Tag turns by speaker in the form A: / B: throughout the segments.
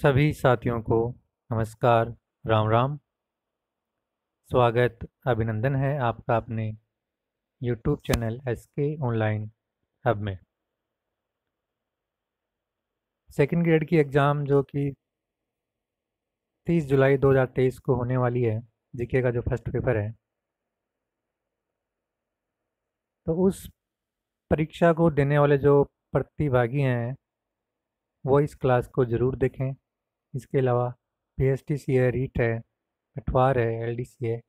A: सभी साथियों को नमस्कार, राम राम। स्वागत अभिनंदन है आपका अपने YouTube channel SK online hub में। सेकंड ग्रेड की एग्ज़ाम जो कि 30 जुलाई 2023 को होने वाली है, जीके का जो फर्स्ट पेपर है, तो उस परीक्षा को देने वाले जो प्रतिभागी हैं वो इस क्लास को ज़रूर देखें। इसके अलावा PSTC है, रीट है, पटवार है, LDC है,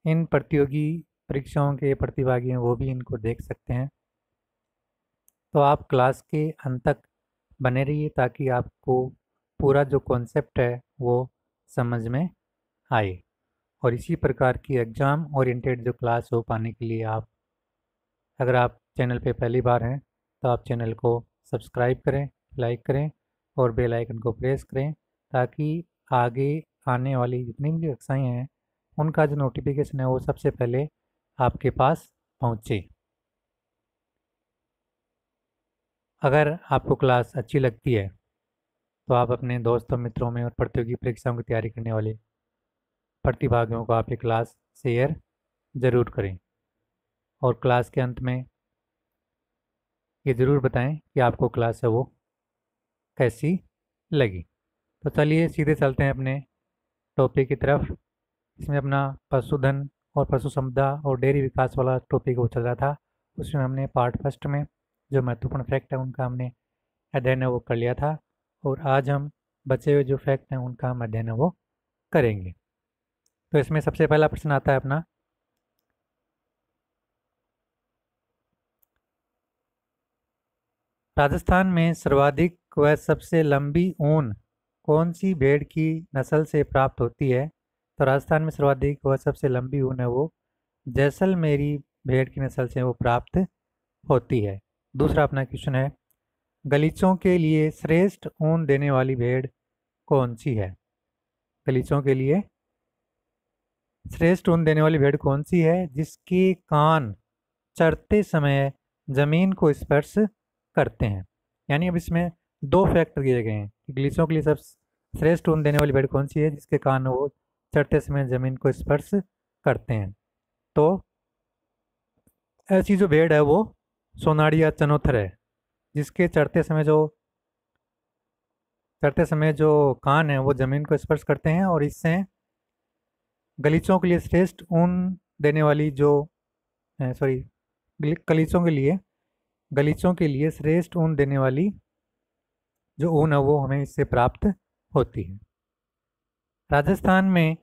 A: इन प्रतियोगी परीक्षाओं के प्रतिभागी हैं वो भी इनको देख सकते हैं। तो आप क्लास के अंत तक बने रहिए ताकि आपको पूरा जो कॉन्सेप्ट है वो समझ में आए। और इसी प्रकार की एग्ज़ाम ओरिएंटेड जो क्लास हो पाने के लिए अगर आप चैनल पे पहली बार हैं तो आप चैनल को सब्सक्राइब करें, लाइक करें और बेल आइकन को प्रेस करें ताकि आगे आने वाली जितनी भी कक्षाएँ हैं उनका जो नोटिफिकेशन है वो सबसे पहले आपके पास पहुँचे। अगर आपको क्लास अच्छी लगती है तो आप अपने दोस्तों मित्रों में और प्रतियोगी परीक्षाओं की तैयारी करने वाले प्रतिभागियों को आप ये क्लास शेयर ज़रूर करें और क्लास के अंत में ये ज़रूर बताएं कि आपको क्लास है वो कैसी लगी। तो चलिए सीधे चलते हैं अपने टॉपिक की तरफ। इसमें अपना पशुधन और पशु संपदा और डेयरी विकास वाला टॉपिक वो चल रहा था। उसमें हमने पार्ट फर्स्ट में जो महत्वपूर्ण फैक्ट है उनका हमने अध्ययन है वो कर लिया था और आज हम बचे हुए जो फैक्ट हैं उनका हम अध्ययन है वो करेंगे। तो इसमें सबसे पहला प्रश्न आता है अपना, राजस्थान में सर्वाधिक व सबसे लंबी ऊन कौन सी भेड़ की नस्ल से प्राप्त होती है? तो राजस्थान में सर्वाधिक व सबसे लंबी ऊन है वो जैसलमेरी भेड़ की नस्ल से वो प्राप्त होती है। दूसरा अपना क्वेश्चन है, गलीचों के लिए श्रेष्ठ ऊन देने वाली भेड़ कौन सी है? गलीचों के लिए श्रेष्ठ ऊन देने वाली भेड़ कौन सी है जिसके कान चरते समय जमीन को स्पर्श करते हैं? यानी अब इसमें दो फैक्टर दिए गए हैं कि गलीचों के लिए सब श्रेष्ठ ऊन देने वाली भेड़ कौन सी है जिसके कान वो चरते समय जमीन को स्पर्श करते हैं। तो ऐसी जो भेड़ है वो सोनाड़ी या चनोथर है जिसके चढ़ते समय जो कान है वो जमीन को स्पर्श करते हैं और इससे गलीचों के लिए श्रेष्ठ ऊन देने वाली जो गलीचों के लिए श्रेष्ठ ऊन देने वाली जो ऊन है वो हमें इससे प्राप्त होती है। राजस्थान में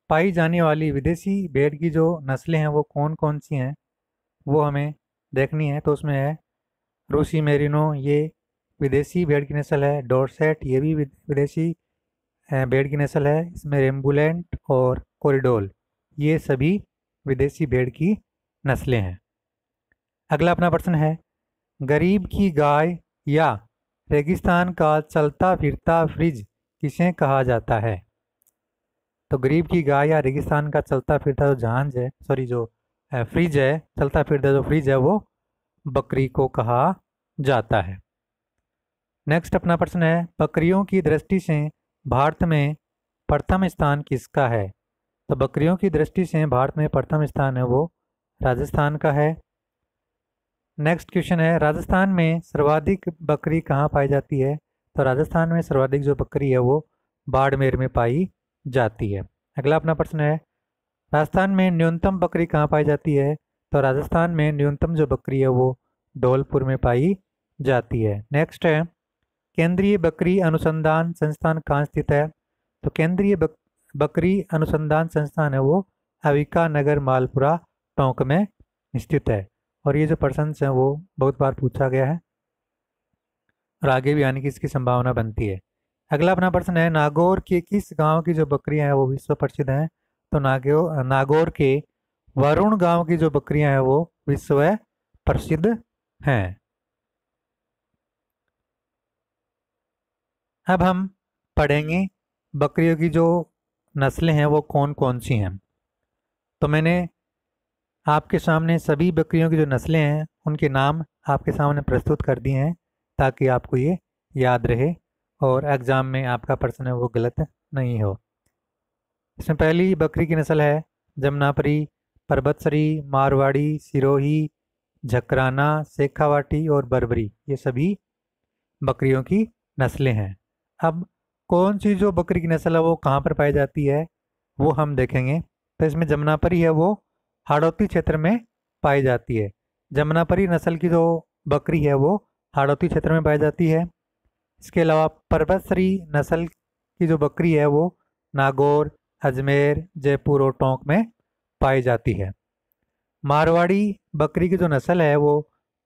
A: पाई जाने वाली विदेशी भेड़ की जो नस्लें हैं वो कौन कौन सी हैं वो हमें देखनी है। तो उसमें है रूसी मेरिनो, ये विदेशी भेड़ की नस्ल है। डोरसेट, ये भी विदेशी भेड़ की नस्ल है। इसमें रेम्बुलेंट और कोरिडोल, ये सभी विदेशी भेड़ की नस्लें हैं। अगला अपना प्रश्न है, गरीब की गाय या रेगिस्तान का चलता फिरता फ्रिज किसे कहा जाता है? तो गरीब की गाय या रेगिस्तान का चलता फिरता जो जहाज है फ्रिज है, चलता फिरता जो फ्रिज है वो बकरी को कहा जाता है। नेक्स्ट अपना प्रश्न है, बकरियों की दृष्टि से भारत में प्रथम स्थान किसका है? तो बकरियों की दृष्टि से भारत में प्रथम स्थान है वो राजस्थान का है। नेक्स्ट क्वेश्चन है, राजस्थान में सर्वाधिक बकरी कहाँ पाई जाती है? तो राजस्थान में सर्वाधिक जो बकरी है वो बाड़मेर में पाई जाती है। अगला अपना प्रश्न है, राजस्थान में न्यूनतम बकरी कहाँ पाई जाती है? तो राजस्थान में न्यूनतम जो बकरी है वो धौलपुर में पाई जाती है। नेक्स्ट है, केंद्रीय बकरी अनुसंधान संस्थान कहाँ स्थित है? तो केंद्रीय बकरी अनुसंधान संस्थान है वो अविका नगर मालपुरा टोंक में स्थित है। और ये जो प्रश्न है वो बहुत बार पूछा गया है और आगे भी आने की इसकी संभावना बनती है। अगला अपना प्रश्न है, नागौर के किस गांव की जो बकरियां हैं वो विश्व प्रसिद्ध हैं? तो नागौर के वरुण गांव की जो बकरियां हैं वो विश्व प्रसिद्ध हैं। अब हम पढ़ेंगे बकरियों की जो नस्लें हैं वो कौन कौन सी हैं। तो मैंने आपके सामने सभी बकरियों की जो नस्लें हैं उनके नाम आपके सामने प्रस्तुत कर दिए हैं ताकि आपको ये याद रहे और एग्ज़ाम में आपका प्रश्न है वो गलत नहीं हो। इसमें पहली बकरी की नस्ल है जमनापरी, परबतसरी, मारवाड़ी, सिरोही, झकराना, शेखावाटी और बर्बरी। ये सभी बकरियों की नस्लें हैं। अब कौन सी जो बकरी की नस्ल है वो कहाँ पर पाई जाती है वो हम देखेंगे। तो इसमें जमनापरी है वो हाड़ौती क्षेत्र में पाई जाती है। जमनापरी नस्ल की जो बकरी है वो हाड़ौती क्षेत्र में पाई जाती है। इसके अलावा परबतसरी नस्ल की जो बकरी है वो नागौर, अजमेर, जयपुर और टोंक में पाई जाती है। मारवाड़ी बकरी की जो नस्ल है वो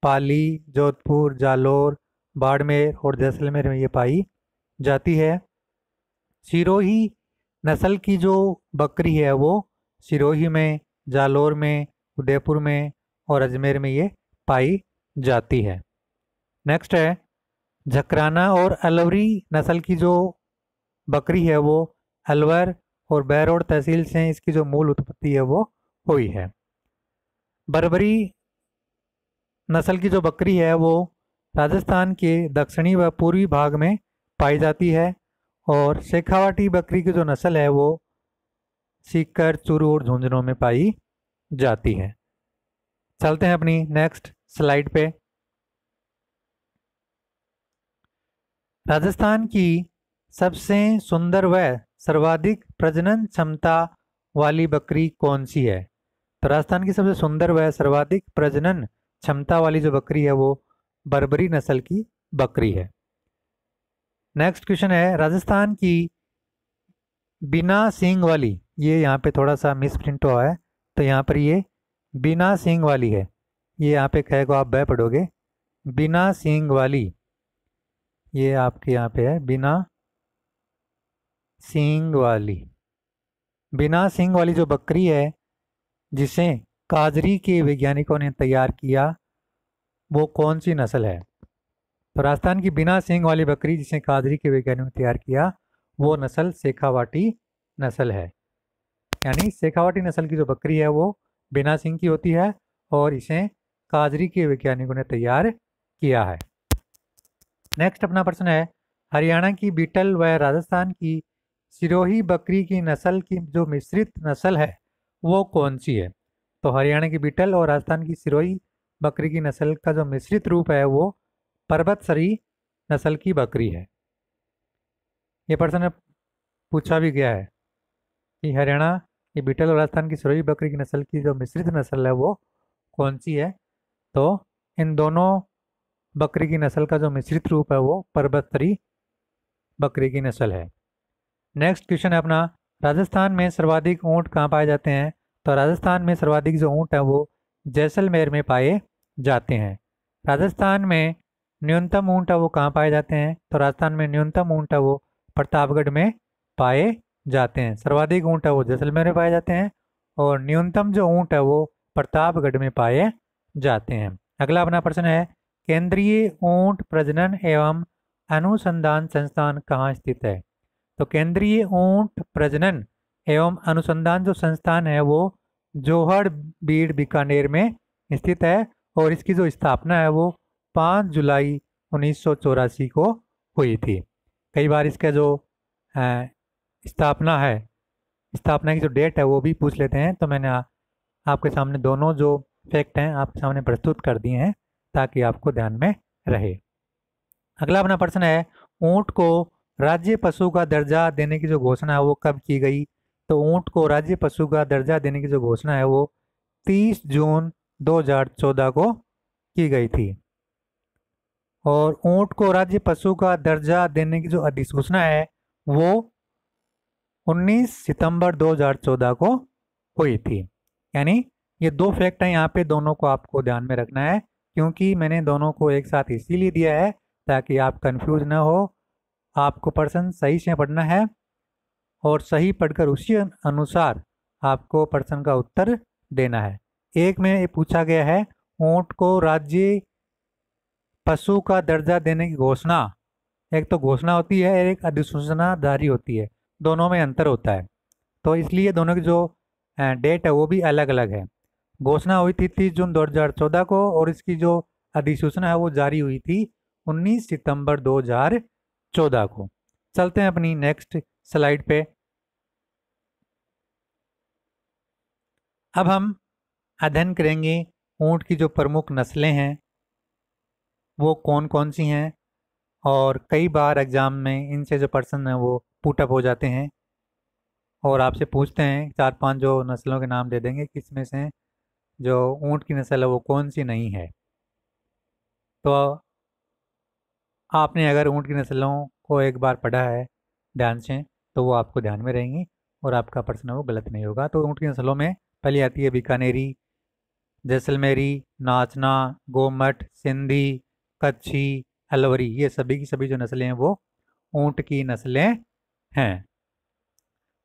A: पाली, जोधपुर, जालौर, बाड़मेर और जैसलमेर में ये पाई जाती है। सिरोही नस्ल की जो बकरी है वो सिरोही में, जालौर में, उदयपुर में और अजमेर में ये पाई जाती है। नेक्स्ट है झकराना और अलवरी नस्ल की जो बकरी है वो अलवर और बहरौड़ तहसील से इसकी जो मूल उत्पत्ति है वो हुई है। बर्बरी नस्ल की जो बकरी है वो राजस्थान के दक्षिणी व पूर्वी भाग में पाई जाती है। और शेखावाटी बकरी की जो नस्ल है वो सीकर, चूरू और झुंझुनू में पाई जाती है। चलते हैं अपनी नेक्स्ट स्लाइड पे। राजस्थान की सबसे सुंदर व सर्वाधिक प्रजनन क्षमता वाली बकरी कौन सी है? तो राजस्थान की सबसे सुंदर व सर्वाधिक प्रजनन क्षमता वाली जो बकरी है वो बर्बरी नस्ल की बकरी है। नेक्स्ट क्वेश्चन है राजस्थान की बिना सींग वाली, ये यहाँ पे थोड़ा सा मिस प्रिंट हुआ है तो यहाँ पर ये बिना सींग वाली है। ये यहाँ पे ख को आप ब पढ़ोगे, बिना सींग वाली, ये आपके यहाँ पे है बिना सींग वाली। बिना सींग वाली जो बकरी है जिसे काजरी के वैज्ञानिकों ने तैयार किया वो कौन सी नस्ल है? तो राजस्थान की बिना सींग वाली बकरी जिसे काजरी के वैज्ञानिकों ने तैयार किया वो नस्ल शेखावाटी नस्ल है। यानी शेखावाटी नस्ल की जो बकरी है वो बिना सींग की होती है और इसे काजरी के वैज्ञानिकों ने तैयार किया है। नेक्स्ट अपना प्रश्न है हरियाणा की बीटल व राजस्थान की सिरोही बकरी की नस्ल की जो मिश्रित नस्ल है वो कौन सी है? तो हरियाणा की बीटल और राजस्थान की सिरोही बकरी की नस्ल का जो मिश्रित रूप है वो परबतसरी नस्ल की बकरी है। ये प्रश्न पूछा भी गया है कि हरियाणा की बीटल और राजस्थान की सिरोही बकरी की नस्ल की जो मिश्रित नस्ल है वो कौन सी है? तो इन दोनों बकरी की नस्ल का जो मिश्रित रूप है वो परबतसरी बकरी की नस्ल है। नेक्स्ट क्वेश्चन है अपना राजस्थान में सर्वाधिक ऊंट कहाँ पाए जाते हैं? तो राजस्थान में सर्वाधिक जो ऊंट है वो जैसलमेर में पाए जाते हैं। राजस्थान में न्यूनतम ऊंट है वो कहाँ पाए जाते हैं? तो राजस्थान में न्यूनतम ऊंट है वो प्रतापगढ़ में पाए जाते हैं। सर्वाधिक ऊंट है वो जैसलमेर में पाए जाते हैं और न्यूनतम जो ऊंट है वो प्रतापगढ़ में पाए जाते हैं। अगला अपना प्रश्न है केंद्रीय ऊंट प्रजनन एवं अनुसंधान संस्थान कहाँ स्थित है? तो केंद्रीय ऊंट प्रजनन एवं अनुसंधान जो संस्थान है वो जोहड़ बीड़ बीकानेर में स्थित है और इसकी जो स्थापना है वो 5 जुलाई 1984 को हुई थी। कई बार इसका जो स्थापना है, स्थापना की जो डेट है वो भी पूछ लेते हैं, तो मैंने आपके सामने दोनों जो फैक्ट हैं आपके सामने प्रस्तुत कर दिए हैं ताकि आपको ध्यान में रहे। अगला अपना प्रश्न है ऊंट को राज्य पशु का दर्जा देने की जो घोषणा है वो कब की गई? तो ऊंट को राज्य पशु का दर्जा देने की जो घोषणा है वो 30 जून 2014 को की गई थी। और ऊंट को राज्य पशु का दर्जा देने की जो अधिसूचना है वो 19 सितंबर 2014 को हुई थी। यानी ये दो फैक्ट हैं यहाँ पे, दोनों को आपको ध्यान में रखना है क्योंकि मैंने दोनों को एक साथ इसीलिए दिया है ताकि आप कंफ्यूज ना हो। आपको प्रश्न सही से पढ़ना है और सही पढ़कर उसी अनुसार आपको प्रश्न का उत्तर देना है। एक में ये पूछा गया है ऊंट को राज्य पशु का दर्जा देने की घोषणा, एक तो घोषणा होती है एक अधिसूचना जारी होती है, दोनों में अंतर होता है तो इसलिए दोनों की जो डेट है वो भी अलग अलग है। घोषणा हुई थी 30 जून 2014 को और इसकी जो अधिसूचना है वो जारी हुई थी 19 सितंबर 2014 14 को। चलते हैं अपनी नेक्स्ट स्लाइड पे। अब हम अध्ययन करेंगे ऊंट की जो प्रमुख नस्लें हैं वो कौन कौन सी हैं, और कई बार एग्जाम में इनसे जो पर्सन है वो पुटअप हो जाते हैं और आपसे पूछते हैं 4-5 जो नस्लों के नाम दे देंगे किसमें से जो ऊंट की नस्ल है वो कौन सी नहीं है। तो आपने अगर ऊंट की नस्लों को एक बार पढ़ा है ध्यान से तो वो आपको ध्यान में रहेंगी और आपका प्रश्न वो गलत नहीं होगा। तो ऊंट की नस्लों में पहली आती है बीकानेरी, जैसलमेरी, नाचना, गोमट, सिंधी, कच्छी, अलवरी। ये सभी की सभी जो नस्लें हैं वो ऊंट की नस्लें हैं।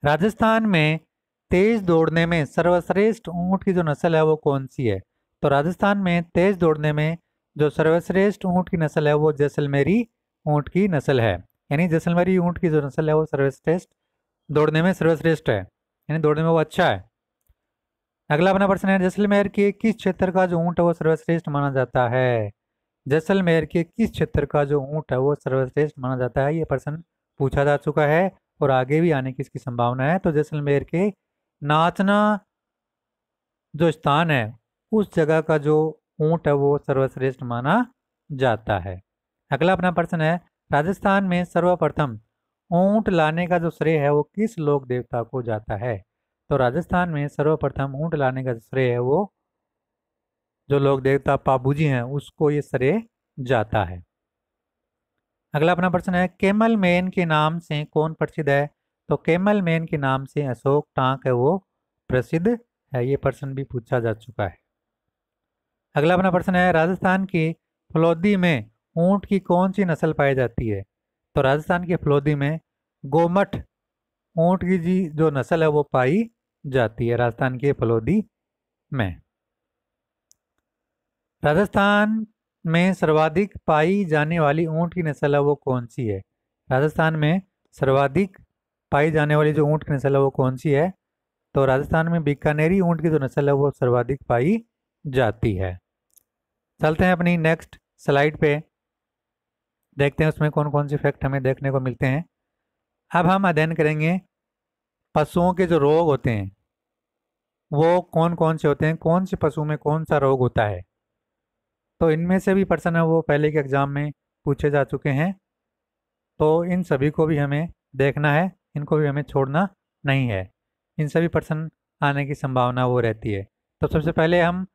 A: राजस्थान में तेज दौड़ने में सर्वश्रेष्ठ ऊंट की जो नस्ल है वो कौन सी है? तो राजस्थान में तेज दौड़ने में जो सर्वश्रेष्ठ ऊंट की नस्ल है वो जैसलमेरी ऊंट की नस्ल है। यानी जैसलमेरी ऊंट की जो नस्ल है वो सर्वश्रेष्ठ, दौड़ने में सर्वश्रेष्ठ है, यानी दौड़ने में वो अच्छा है। अगला अपना प्रश्न है, जैसलमेर के किस क्षेत्र का जो ऊंट है वो सर्वश्रेष्ठ माना जाता है? जैसलमेर के किस क्षेत्र का जो ऊंट है वो सर्वश्रेष्ठ माना जाता है? ये प्रश्न पूछा जा चुका है और आगे भी आने की इसकी संभावना है। तो जैसलमेर के नाचना जो स्थान है उस जगह का जो ऊंट है वो सर्वश्रेष्ठ माना जाता है। अगला अपना प्रश्न है, राजस्थान में सर्वप्रथम ऊंट लाने का जो श्रेय है वो किस लोक देवता को जाता है? तो राजस्थान में सर्वप्रथम ऊंट लाने का जो श्रेय है वो जो लोक देवता पाबूजी हैं उसको ये श्रेय जाता है। अगला अपना प्रश्न है, केमल मैन के नाम से कौन प्रसिद्ध है? तो केमल मैन के नाम से अशोक टांक है वो प्रसिद्ध है। ये प्रश्न भी पूछा जा चुका है। अगला अपना प्रश्न है, राजस्थान की फलोदी में ऊंट की कौन सी नस्ल पाई जाती है? तो राजस्थान की फलोदी में गोमठ ऊंट की जी जो नस्ल है वो पाई जाती है राजस्थान के फलोदी में। राजस्थान में सर्वाधिक पाई जाने वाली ऊंट की नस्ल है वो कौन सी है? राजस्थान में सर्वाधिक पाई जाने वाली जो ऊंट की नस्ल है वो कौन सी है? तो राजस्थान में बीकानेरी ऊंट की जो नस्ल है वो सर्वाधिक पाई जाती है। चलते हैं अपनी नेक्स्ट स्लाइड पे, देखते हैं उसमें कौन कौन से फैक्ट हमें देखने को मिलते हैं। अब हम अध्ययन करेंगे पशुओं के जो रोग होते हैं वो कौन कौन से होते हैं, कौन से पशु में कौन सा रोग होता है। तो इनमें से भी प्रश्न है वो पहले के एग्जाम में पूछे जा चुके हैं, तो इन सभी को भी हमें देखना है, इनको भी हमें छोड़ना नहीं है। इन सभी प्रश्न आने की संभावना वो रहती है। तो सबसे पहले हम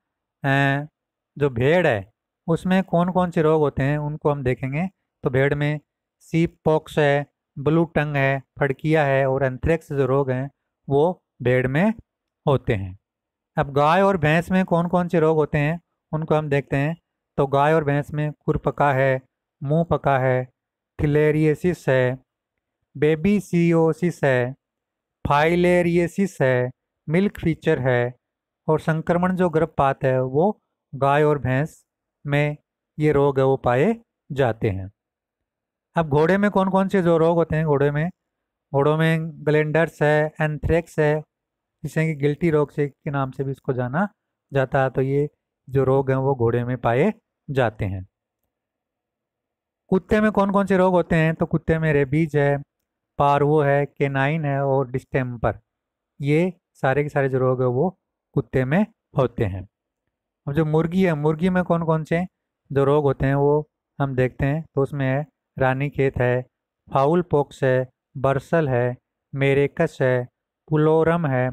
A: जो भेड़ है उसमें कौन कौन से रोग होते हैं उनको हम देखेंगे। तो भेड़ में सीप पॉक्स है, ब्लू टंग है, फड़किया है और एंथ्रेक्स जो रोग हैं वो भेड़ में होते हैं। अब गाय और भैंस में कौन कौन से रोग होते हैं उनको हम देखते हैं। तो गाय और भैंस में खुरपका है, मुंह पका है, फिलेरियसिस है, बेबीसियोसिस है, फाइलेरियसिस है, मिल्क फीचर है और संक्रमण जो गर्भपात है वो गाय और भैंस में ये रोग है वो पाए जाते हैं। अब घोड़े में कौन कौन से जो रोग होते हैं? घोड़ों में ग्लेंडर्स है, एंथ्रेक्स है, जिसे कि गिल्टी रोग से के नाम से भी इसको जाना जाता है। तो ये जो रोग हैं वो घोड़े में पाए जाते हैं। कुत्ते में कौन कौन से रोग होते हैं? तो कुत्ते में रेबीज है, पार्वो है, केनाइन है और डिस्टेम्पर। ये सारे के सारे जो रोग है वो कुत्ते में होते हैं। अब जो मुर्गी है, मुर्गी में कौन कौन से जो रोग होते हैं वो हम देखते हैं। तो उसमें है रानीखेत है, फाउल पॉक्स है, बर्सल है, मेरेकस है, पुलोरम है,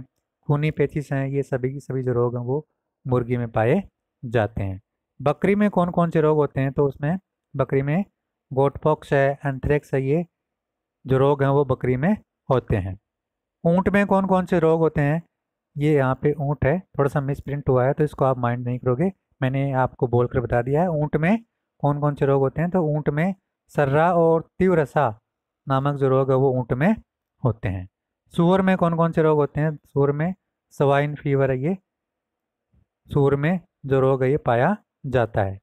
A: खूनी पेचिस हैं। ये सभी की सभी जो रोग हैं वो मुर्गी में पाए जाते हैं। बकरी में कौन कौन से रोग होते हैं? तो उसमें बकरी में गोट पॉक्स है, एंथ्रेक्स है, ये जो रोग हैं वो बकरी में होते हैं। ऊंट में कौन कौन से रोग होते हैं? ये यहाँ पे ऊंट है, थोड़ा सा मिस प्रिंट हुआ है तो इसको आप माइंड नहीं करोगे, मैंने आपको बोलकर बता दिया है। ऊंट में कौन कौन से रोग होते हैं? तो ऊंट में सर्रा और तीव्रसा नामक जो रोग है वो ऊंट में होते हैं। सूअर में कौन कौन से रोग होते हैं? सूअर में स्वाइन फीवर है, ये सूअर में जो रोग है ये पाया जाता है।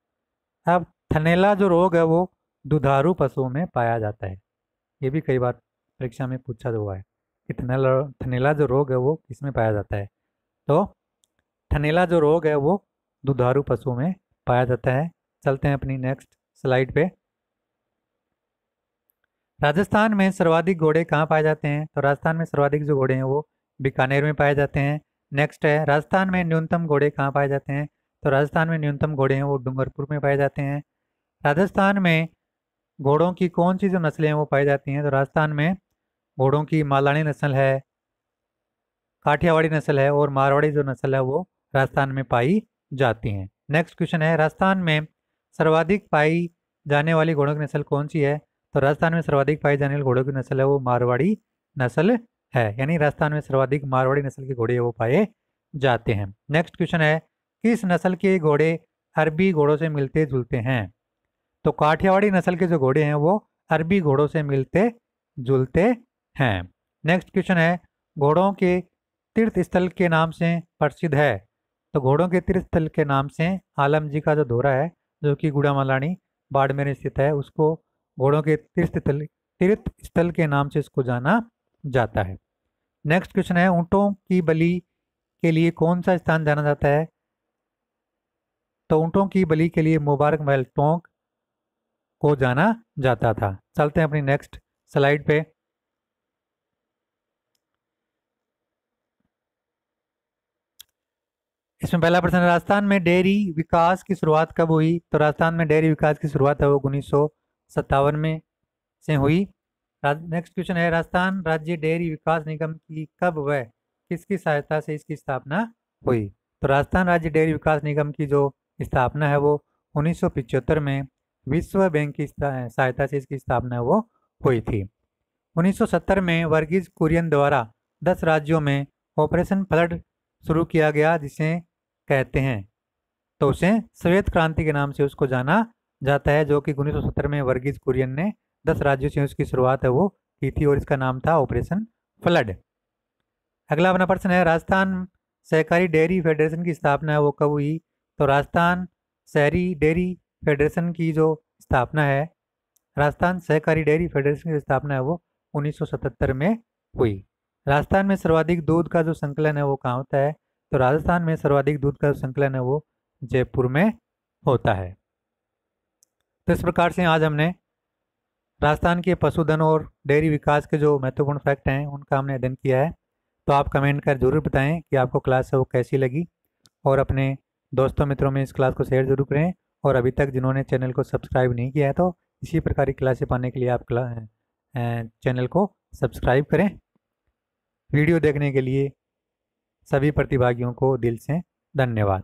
A: अब थनैला जो रोग है वो दुधारू पशुओं में पाया जाता है। ये भी कई बार परीक्षा में पूछा हुआ है कि थनैला जो रोग है वो किसमें पाया जाता है। तो थनैला जो रोग है वो दुधारू पशुओं में पाया जाता है। चलते हैं अपनी नेक्स्ट स्लाइड पे। राजस्थान में सर्वाधिक घोड़े कहाँ पाए जाते हैं? तो राजस्थान में सर्वाधिक जो घोड़े हैं वो बीकानेर में पाए जाते हैं। नेक्स्ट है, राजस्थान में न्यूनतम घोड़े कहाँ पाए जाते हैं? तो राजस्थान में न्यूनतम घोड़े हैं वो डूंगरपुर में पाए जाते हैं। राजस्थान में घोड़ों की कौन सी जो नस्लें हैं वो पाई जाती हैं? तो राजस्थान में घोड़ों की मालानी नस्ल है, काठियावाड़ी नस्ल है और मारवाड़ी जो नस्ल है वो राजस्थान में पाई जाती हैं। नेक्स्ट क्वेश्चन है, राजस्थान में सर्वाधिक पाई जाने वाली घोड़ों की नस्ल कौन सी है? तो राजस्थान में सर्वाधिक पाई जाने वाली घोड़ों की नस्ल है वो मारवाड़ी नस्ल है, यानी राजस्थान में सर्वाधिक मारवाड़ी नस्ल के घोड़े वो पाए जाते हैं। नेक्स्ट क्वेश्चन है, किस नस्ल के घोड़े अरबी घोड़ों से मिलते जुलते हैं? तो काठियावाड़ी नस्ल के जो घोड़े हैं वो अरबी घोड़ों से मिलते जुलते हैं। नेक्स्ट क्वेश्चन है, घोड़ों के तीर्थ स्थल के नाम से प्रसिद्ध है? तो घोड़ों के तीर्थ स्थल के नाम से आलम जी का जो दौरा है जो कि गुड़ामालानी बाड़मेर स्थित है, उसको घोड़ों के तीर्थ स्थल के नाम से इसको जाना जाता है। नेक्स्ट क्वेश्चन है, ऊँटों की बलि के लिए कौन सा स्थान जाना जाता है? तो ऊँटों की बलि के लिए मुबारक महल टोंक को जाना जाता था। चलते हैं अपनी नेक्स्ट स्लाइड पे। इसमें पहला प्रश्न, राजस्थान में डेयरी विकास की शुरुआत कब हुई? तो राजस्थान में डेयरी विकास की शुरुआत है वो 1957 में से हुई। नेक्स्ट क्वेश्चन है, राजस्थान राज्य डेयरी विकास निगम की कब व किसकी सहायता से इसकी स्थापना हुई? तो राजस्थान राज्य डेयरी विकास निगम की जो स्थापना है वो 1975 में विश्व बैंक की सहायता से इसकी स्थापना है वो हुई थी। 1970 में वर्गीज कुरियन द्वारा 10 राज्यों में ऑपरेशन फ्लड शुरू किया गया, जिसे कहते हैं, तो उसे श्वेत क्रांति के नाम से उसको जाना जाता है, जो कि 1970 में वर्गीज कुरियन ने 10 राज्यों से उसकी शुरुआत है वो की थी और इसका नाम था ऑपरेशन फ्लड। अगला अपना प्रश्न है, राजस्थान सहकारी डेयरी फेडरेशन की स्थापना है वो कब हुई? तो राजस्थान शहरी डेयरी फेडरेशन की जो स्थापना है, राजस्थान सहकारी डेयरी फेडरेशन की स्थापना है वो 1977 में हुई। राजस्थान में सर्वाधिक दूध का जो संकलन है वो कहाँ होता है? तो राजस्थान में सर्वाधिक दूध का जो संकलन है वो जयपुर में होता है। तो इस प्रकार से आज हमने राजस्थान के पशुधन और डेयरी विकास के जो महत्वपूर्ण फैक्ट हैं उनका हमने अध्ययन किया है। तो आप कमेंट कर जरूर बताएं कि आपको क्लास है वो कैसी लगी, और अपने दोस्तों मित्रों में इस क्लास को शेयर जरूर करें। और अभी तक जिन्होंने चैनल को सब्सक्राइब नहीं किया है तो इसी प्रकार की क्लासें पाने के लिए आप चैनल को सब्सक्राइब करें। वीडियो देखने के लिए सभी प्रतिभागियों को दिल से धन्यवाद।